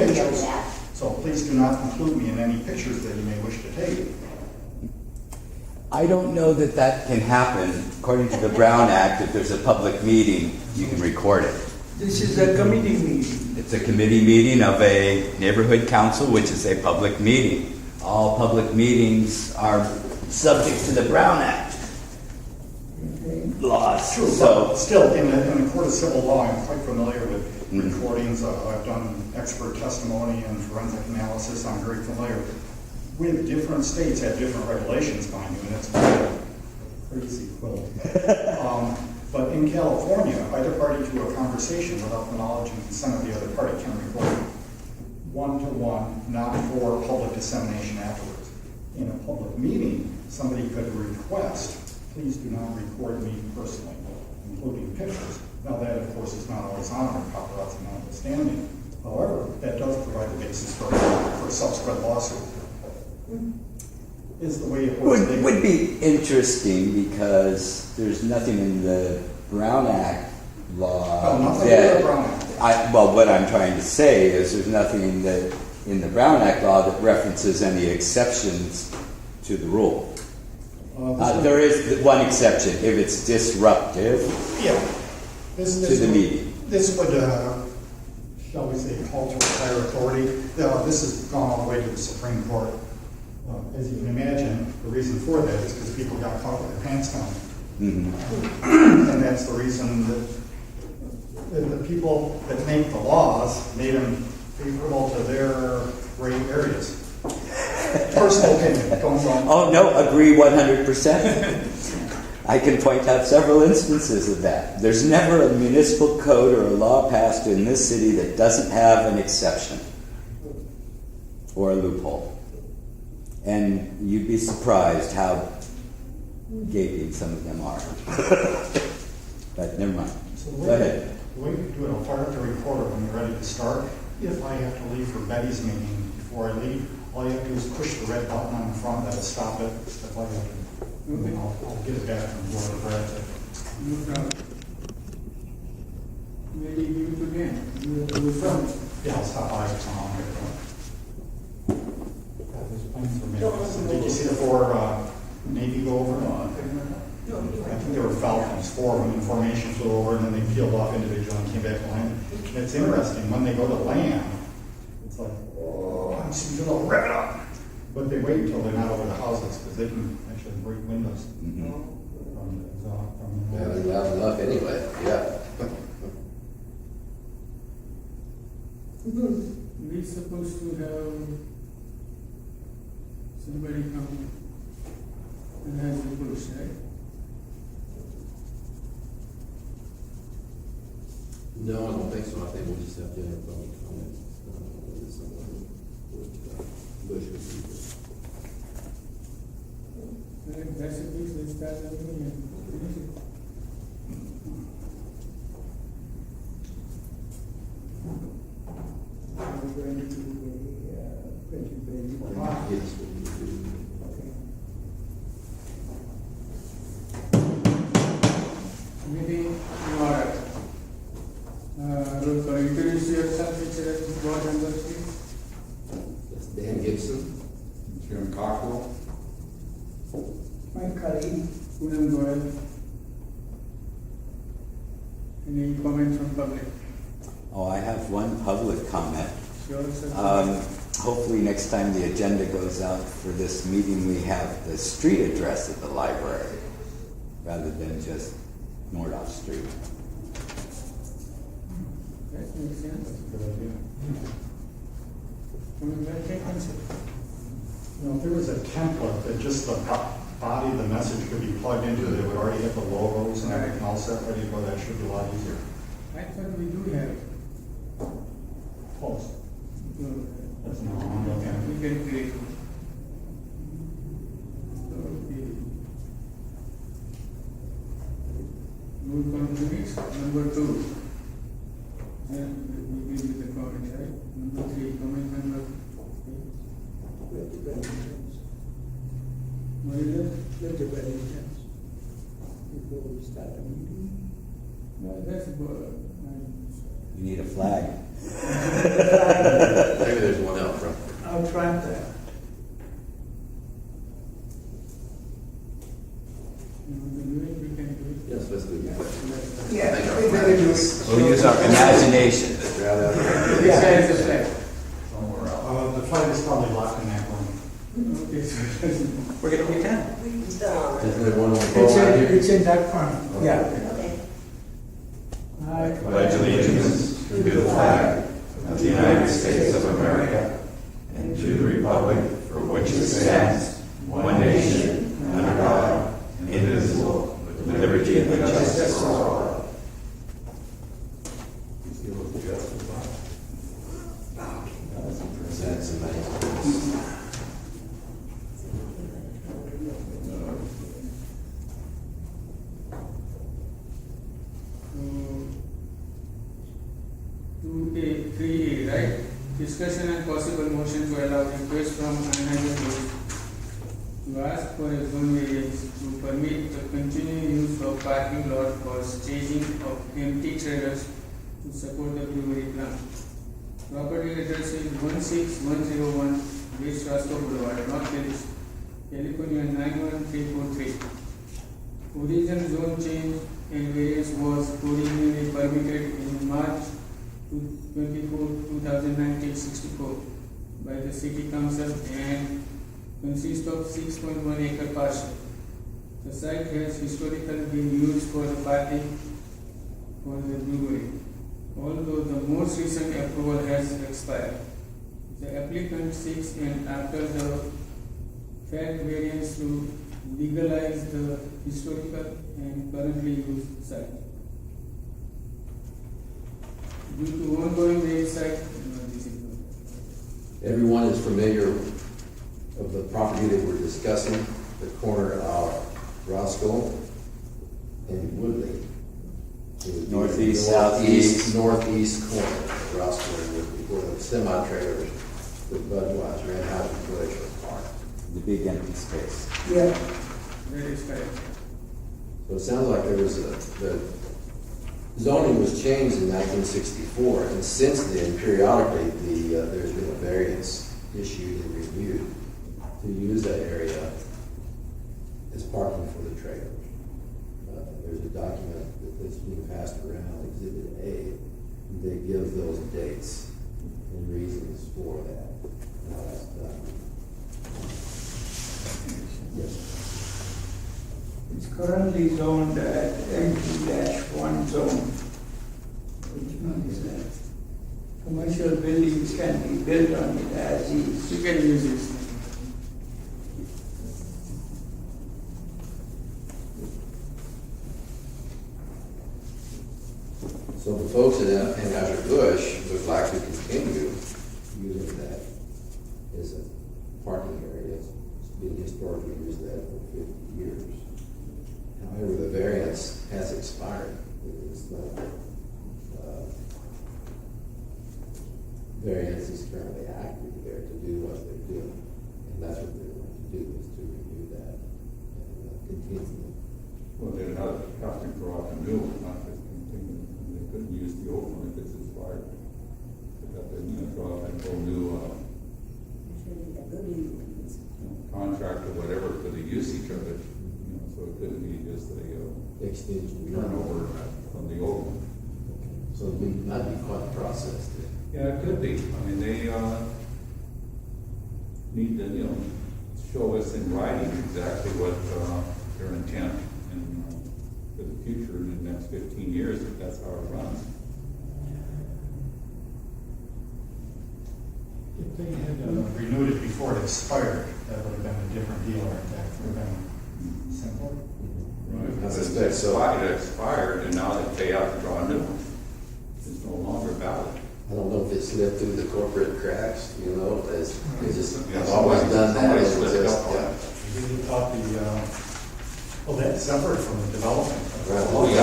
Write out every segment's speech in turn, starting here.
didn't know pictures. that. So please do not include me in any pictures that you may wish to take. I don't know that that can happen. According to the Brown Act, if there's a public meeting, you can record it. This is a committee meeting. It's a committee meeting of a neighborhood council, which is a public meeting. All public meetings are subject to the Brown Act laws. True, So, but still, in the court of civil law, I'm quite familiar with recordings. I've done expert testimony and forensic analysis. I'm very familiar with different states have different regulations, mind you, and it's kind of crazy quilt. But in California, either party to a conversation without the knowledge and consent of the other party can record one-to-one, not for public dissemination afterwards. In a public meeting, somebody could request, please do not record me personally, including pictures. Now that, of course, is not always honored, paparazzi notwithstanding. However, that does provide the basis for a subsequent lawsuit. Is the way it works. would be interesting because there's nothing in the Brown Act law Oh, nothing that, in the Brown Act. well, what I'm trying to say is there's nothing in the Brown Act law that references any exceptions to the rule. There is one exception, if it's disruptive Yeah. to the meeting. This would, shall we say, call to higher authority. This has gone all the way to the Supreme Court. As you can imagine, the reason for that is because people got caught with their pants down. And that's the reason that the people that make the laws made them favorable to their gray areas. Personal opinion, don't go. Oh, no, agree 100%. I can point out several instances of that. There's never a municipal code or a law passed in this city that doesn't have an exception or a loophole. And you'd be surprised how gaping some of them are. But never mind. So Go ahead. the way you do it, I'll fire up the recorder when you're ready to start. If I have to leave for Betty's meeting before I leave, all you have to do is push the red button on the front, that'll stop it. If I have to, and then I'll get it back from whoever grabs it. No problem. Maybe give it again. You have to go from. Yeah, I'll stop by tomorrow. Those planes were made. Did you see the four Navy go over? I think there were Falcons, four of them in formation flew over, and then they peeled off individually and came back to land. And it's interesting, when they go to land, it's like, oh, I'm just gonna wrap it up. But they wait until they're not over the houses, because they can actually break windows. Yeah, they're loud enough anyway, yeah. We're supposed to have somebody come and has the Busch, right? No, I don't think so. I think we'll just have to have public comment. Busch. That's a piece, let's start the meeting and finish it. We're going to do a printed page. Yes, we do. Meeting in order. Roscoe, introduce yourself, which is board member, please. That's Dan Gibson. Jim Cockrell. My colleague, Poonam Goyal. Any comments from public? Oh, I have one public comment. Sure, sir. Hopefully next time the agenda goes out for this meeting, we have the street address of the library rather than just Nordoff Street. That makes sense. Good idea. Coming back, take answer. You know, if there was a template that just the body of the message could be plugged into, that would already have the logos and everything all set ready to go, that should be a lot easier. I thought we do have. Close. So, That's not what I'm looking at. we can create it. Okay. Move on to next, number 2. And we begin with the comment, right? Number 3, comment number. What is it? Let the questions before we start the meeting. No, that's good. You need a flag. not there. You want to do it, we can do it. Yes, let's do that. Yeah, we better do it. We'll use our imagination. Which side is the flag? The flag is probably locked in that room. Okay, so it doesn't. We're gonna pretend. Isn't there one on the phone right here? It's in that front, yeah. Okay. I pledge allegiance to the flag of the United States of America and to the republic for which it stands, one nation, under God, indivisible, with liberty and justice for all. That's amazing. To a 3A, right? Discussion and possible motion to allow request from NHWNC to ask for a zone variance to permit the continued use of parking lot for staging of empty trailers to support the brewery plant. Property address is 16101 West Roscoe Boulevard, North Village, California 91343. Original zone change and variance was originally permitted in March 24, 2019, 64 by the City Council and consists of 6.1 acre parcel. The site has historically been used for the parking for the brewery, although the most recent approval has expired. The applicant seeks and after the fact variance to legalize the historical and currently used site. Due to ongoing rail site, this is not. Everyone is familiar of the property that we're discussing, the corner of Roscoe and Woodley. It would be Northeast, the southeast. Northeast corner of Roscoe and Woodley, where the semi-trailers with Budweiser and Anheuser-Busch are parked. The big empty space. Yeah, That is correct. So it sounds like there was the zoning was changed in 1964, and since then, periodically, there's been a variance issued and reviewed to use that area as parking for the trailers. There's a document that's being passed around, Exhibit A, that gives those dates and reasons for that. How that's done. Yes. it's currently zoned at M2-1 zone. Which one is that? Commercial buildings can be built on it as is. You can use this. So the folks at Anheuser-Busch would like to continue using that as a parking area. It's been historically used that for 50 years. However, the variance has expired. It's not, variance is currently active there to do what they're doing. And that's what they're going to do, is to renew that and continue. Well, they'd have to draw up a new one, not just continue. They couldn't use the old one if it's expired. They'd have to, draw up a whole new, contract or whatever for the usage of it. So it couldn't be just a, Extension. turnover from the old one. So it might be quite a process then. Yeah, it could be. I mean, they, need to, show us in writing exactly what, their intent and, for the future in the next 15 years, if that's how it runs. If they had renewed it before it expired, that would have been a different deal, right? That would have been simpler. Right. I suspect so. It expired, and now they have to draw a new one. It's no longer valid. I don't know if it slipped through the corporate cracks, it's just, Yeah, I've always done that. somebody It's slipped just, up on it. You thought that's separate from the development. Right. Oh, yeah.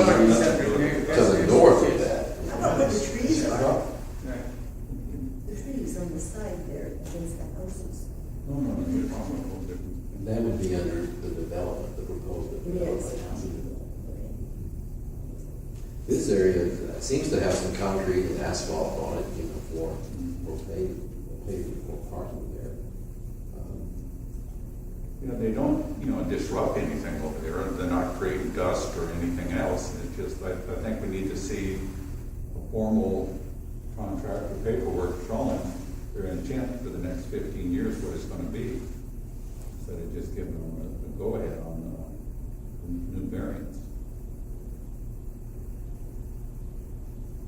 Property separate. To the north of that. How about where the trees are? Right. The trees on the side there against the houses. No, you're talking about different. That would be under the development, the proposed Yes. development. This area seems to have some concrete and asphalt on it, for paved for parking Yeah, they don't, disrupt anything over there, they're not creating dust or anything else. It's just, I think we need to see a formal contract or paperwork showing their intent for the next 15 years, what it's gonna be. Instead of just giving them a go-ahead on the new variance.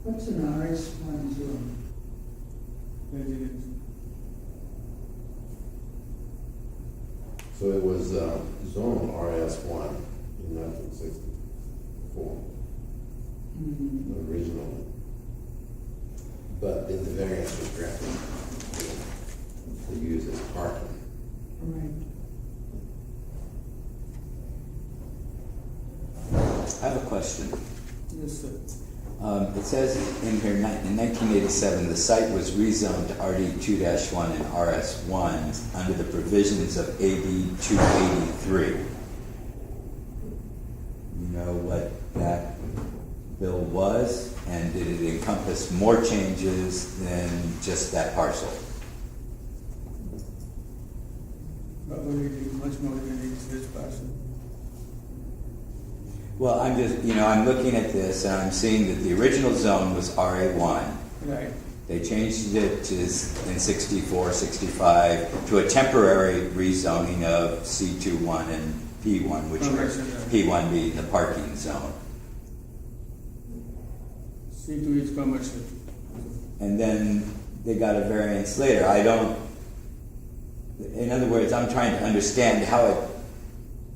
What's an RS1 zone? Residence. So it was zone RS1 in 1964, originally. But then the variance was granted to use as parking. Right. I have a question. Yes, sir. It says in here, in 1987, the site was rezoned to RD2-1 and RS1 under the provisions of AB 283. You know what that bill was, and did it encompass more changes than just that parcel? Probably much more than this person. Well, I'm just, I'm looking at this and I'm seeing that the original zone was RA1. Right. They changed it to, in 64, 65, to a temporary rezoning of C21 and P1, which are P1 being the parking zone. C2 is commercial. And then they got a variance later. In other words, I'm trying to understand how it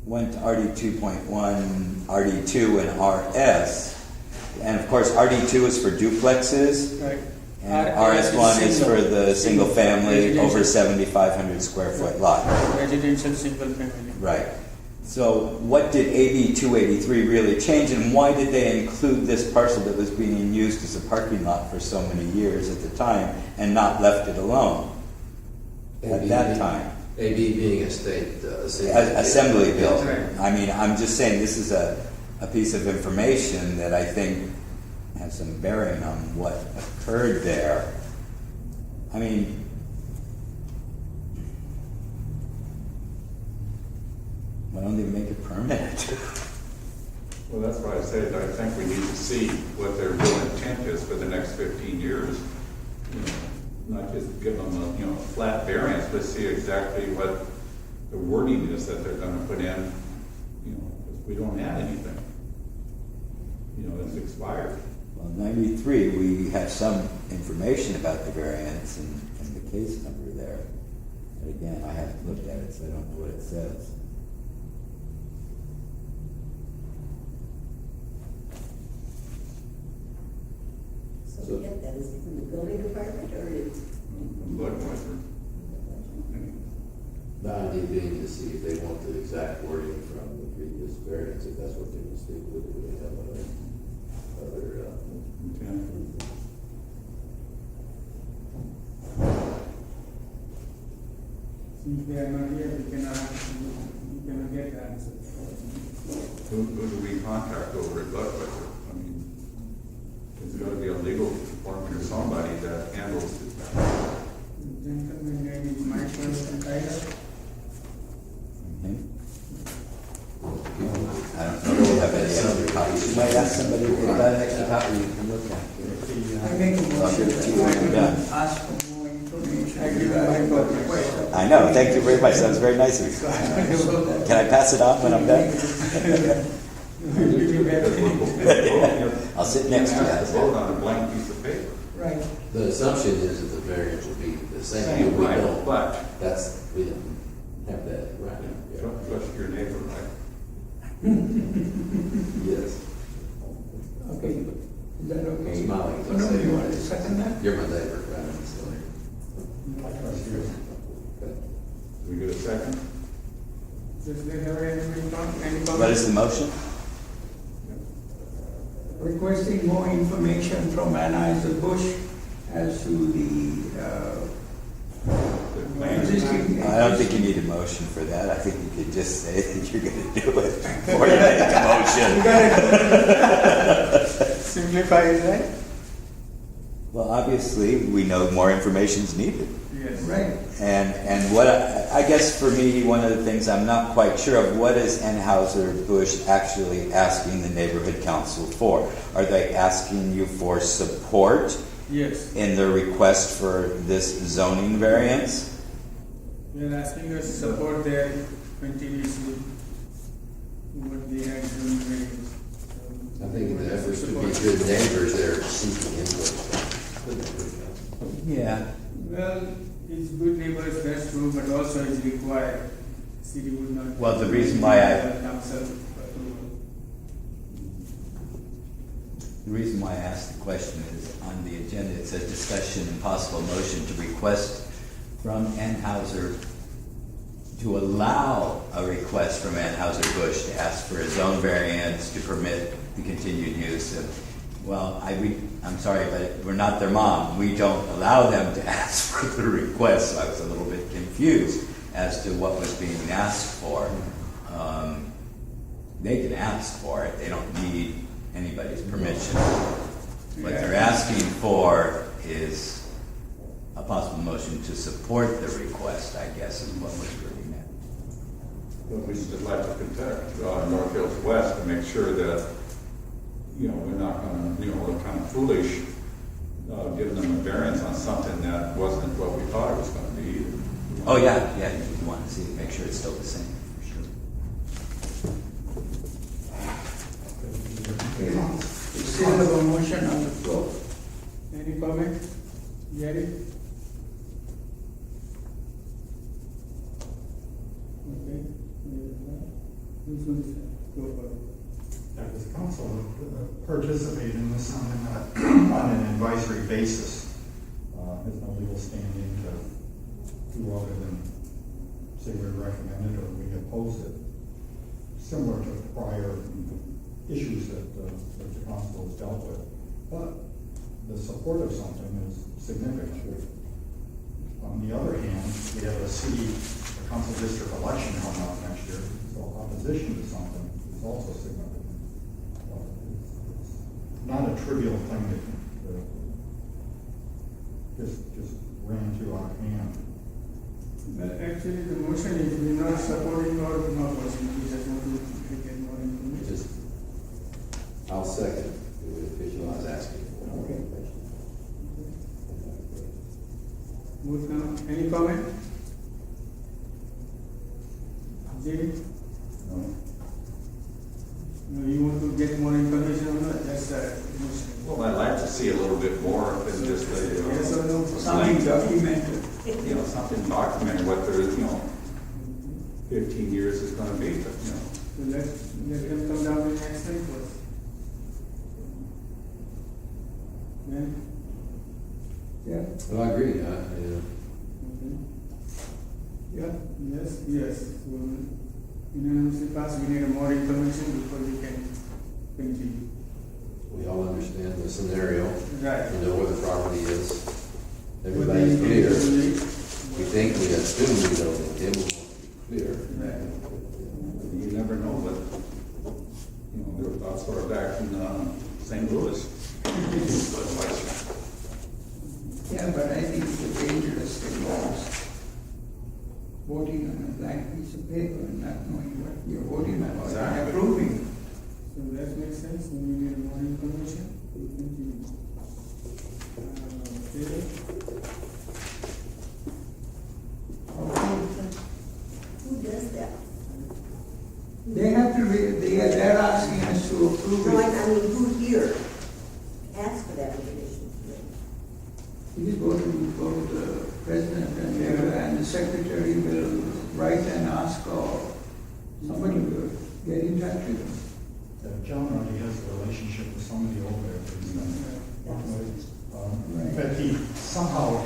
went to RD2.1, RD2, and RS. And of course, RD2 is for duplexes. Right. And RS1 is for the single family over 7,500 square foot lot. Residential single family. Right. So what did AB 283 really change, and why did they include this parcel that was being used as a parking lot for so many years at the time and not left it alone at that time? AB being a state Assembly bill. Right. I mean, I'm just saying this is a piece of information that I think has some bearing on what occurred there. I mean, why don't they make it permanent? Well, that's why I said, I think we need to see what their real intent is for the next 15 years. Not just give them a, flat variance, but see exactly what the wording is that they're gonna put in, because we don't add anything. It's expired. Well, 93, we have some information about the variance and the case number there. But again, I haven't looked at it, so I don't know what it says. So we get that, is it from the building department or is? Budweiser. The idea being to see if they want the exact wording from the previous variance, if that's what they will stick with, or they have other Intent. Since they are not here, we cannot get the answer. Who do we contact over at Budweiser? I mean, it's got to be a legal department or somebody that handles it. Gentleman name is Michael Tyler. Okay. I don't know if we have any extra copies. You might ask somebody if they've got an extra copy you can look at. I make a I'll give it to you when you're done. ask for more information. I give you my copy. I know, thank you very much, that was very nice of you. So that Can I pass it on when I'm done? I'll sit next to you. how's that? Vote on a blank piece of paper. right. The assumption is that the variance will be the same. Same, We right, don't. but- We don't have that, right? Trust your neighbor, right? Yes. Okay, is that okay? Smiling. Oh, no, you want to second that? You're my neighbor, right? So, Do we get a second? Does they have any comment? What is the motion? Requesting more information from Busch as to the existing. I don't think you need a motion for that, I think you could just say that you're gonna do it before you make a motion. Simplify it, right? Well, obviously, we know more information is needed. Yes. Right. And what I guess for me, one of the things I'm not quite sure of, what is Busch actually asking the neighborhood council for? Are they asking you for support Yes, in their request for this zoning variance? they are asking us to support their continuously what they had done variance. I think in the efforts to be good neighbors, they're seeking input. Yeah. Well, it's good neighbors, that's true, but also it's required. City would not. Well, the reason why Council approval. The reason why I asked the question is on the agenda, it says discussion and possible motion to request from Anheuser to allow a request from Anheuser-Busch to ask for a zone variance to permit the continued use of, well, I'm sorry, but we're not their mom. We don't allow them to ask for the request, so I was a little bit confused as to what was being asked for. They can ask for it. They don't need anybody's permission. What they're asking for is a possible motion to support the request, I guess, is what was really meant. But we should like to protect North Hills West to make sure that, you know, we're not gonna, you know, look kind of foolish giving them a variance on something that wasn't what we thought it was gonna be either. Oh, yeah, you want to see, make sure it's still the same, for sure. Okay. We still have a motion on the floor. Any comment? Gary? Okay. Who's going to go for it? Does the council participate in this on an advisory basis? Has no legal standing to do other than say we recommend it or we oppose it. Similar to prior issues that the council has dealt with. But the support of something is significant. On the other hand, we have a council district election coming up next year, so opposition to something is also significant. It's not a trivial thing that just ran through our hand. Well, actually, the motion is we're not supporting or we're not opposing. We just want to get more information. Just, I'll second the official I was asking for. Okay. Move now. Any comment? Jay? No. No, you want to get more information on that? That's the motion. Well, I'd like to see a little bit more than just a, Yes or no? Something documented. you know, something documented what their, you know, 15 years is gonna be, but, you know. So let them come down the next time first. Yeah? Yeah. Well, I agree, yeah. Okay. Yeah. Yes. So, unanimously passed, we need more information before we can continue. We all understand the scenario. Right. We know where the property is. Everybody's clear. We think, we assume we know that they will be clear. Right. You never know what, you know, their thoughts were back in St. Louis. Yeah, but I think it's a dangerous thing was voting on a blank piece of paper and not knowing what you're voting on or Exactly. approving. So that makes sense, we need more information. We continue. Okay. Who does that? They have to, they're asking us to approve No, I it. mean, who here asked for that information? You go to the president and the secretary will write and ask or somebody will get in touch with them. John already has a relationship with somebody over there. In fact, he somehow,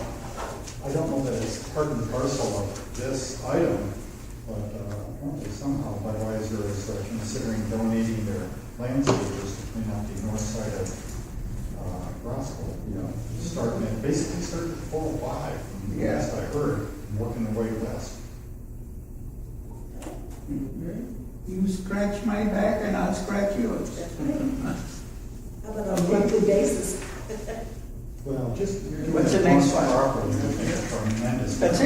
I don't know that it's part and parcel of this item, but apparently somehow Budweiser is considering donating their landscapers to clean out the north side of Roscoe. Basically started at 405, from the last I heard, and working their way west. You scratch my back and I'll scratch yours. That's right. How about on a monthly basis? Well, just. What's the next one? Property, I think, are tremendous. That's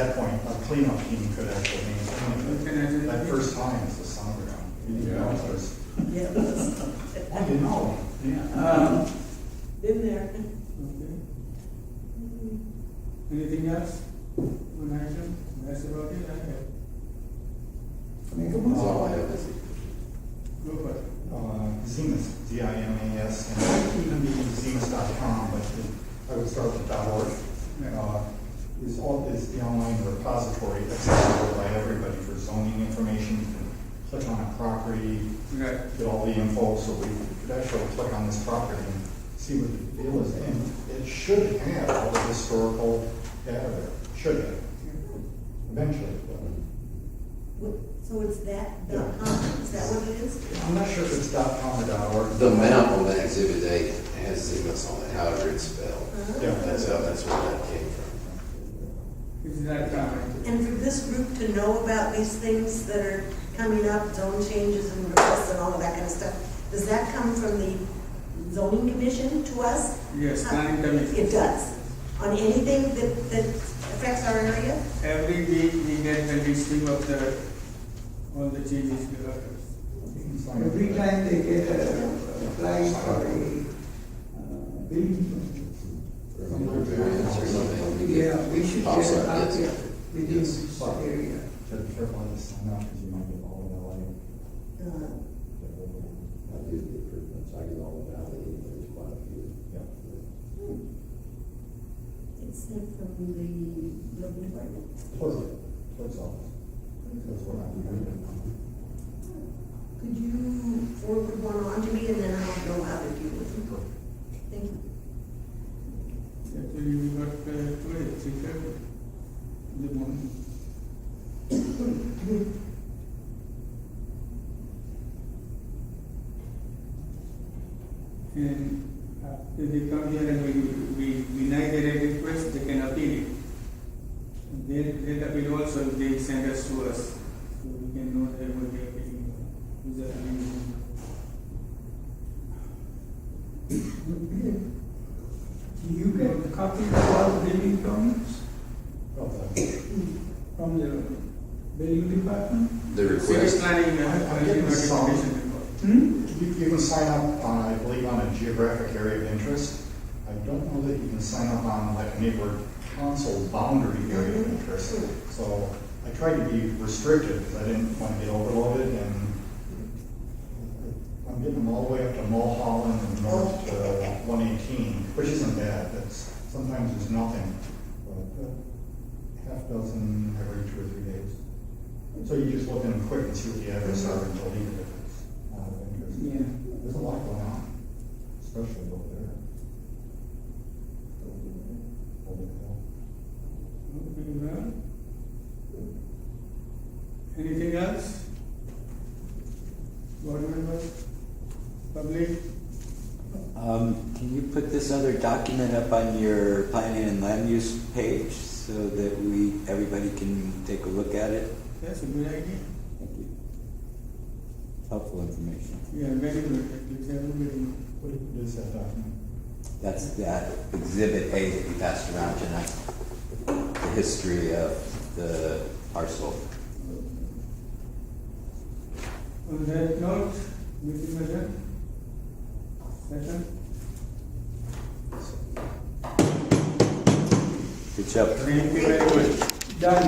that point, a cleanup team could actually You can maintain it. actually- That first time is the sonogram. You know, there's, Yeah, it was. oh, you know, yeah. Been there. Okay. Anything else on action? That's about it, I have. Make a That's all I motion. have. Go for it. Zimas, Z-I-M-A-S, and it might even be zimas.com, but I would start with .org. Is the online repository accessible by everybody for zoning information. You can click on a property, Right. get all the info, so we could actually click on this property and see what the deal is. And it should have all the historical data there, should have, eventually. So it's that.com, is that what it is? I'm not sure if it's .com or .org. The map on that exhibit A has Zimas on it, however it's spelled. Yeah, That's where that came from. Is that, And for this group to know about these things that are coming up, zone changes and requests and all of that kind of stuff, does that come from the zoning commission to us? yes, planning commission. It does. On anything that affects our area? Every week we get the listing of all the changes we have. Every time they get apply for a building. Zone variance or something. Yeah, we should Pops get a up, copy yes. of it within Yes. this area. Be careful how to sign up, because you might get all of LA. I do the improvements, I get all the valley, and there's quite a few. It's sent from the building department. Clerk's office. That's what I'm doing. Could you forward one on to me and then I'll know how to deal with it? Thank you. Actually, we got today, 6:30 in the morning. And after they come here and we deny their request, they can appeal it. They appeal also, if they send us to us, so we can know that what they are appealing. Is that amazing? Do you get a copy of all building permits Oh, from the building department? The City request, planning, I'm getting some. notification report. Hmm? You can sign up on, I believe, on a geographic area of interest. I don't know that you can sign up on like a neighborhood council boundary area of interest. So I tried to be restricted because I didn't want to get overloaded, and I'm getting them all the way up to Mulholland and north to 118, which isn't bad. That's, sometimes there's nothing, but half dozen every 2 or 3 days. So you just look in them quick and see what the address are and delete it if it's not of interest. Yeah. There's a lot going on, especially over there. Over the hill. Okay, well. Anything else? Board members? Public? Can you put this other document up on your planning and land use page so that everybody can take a look at it? That's a good idea. Thank you. Helpful information. Yeah, very good. It's everybody know. What is that document? That's that exhibit A that you passed around tonight. The history of the parcel. On that note, meeting adjourned. Second? Good job. Thank you very much. Done.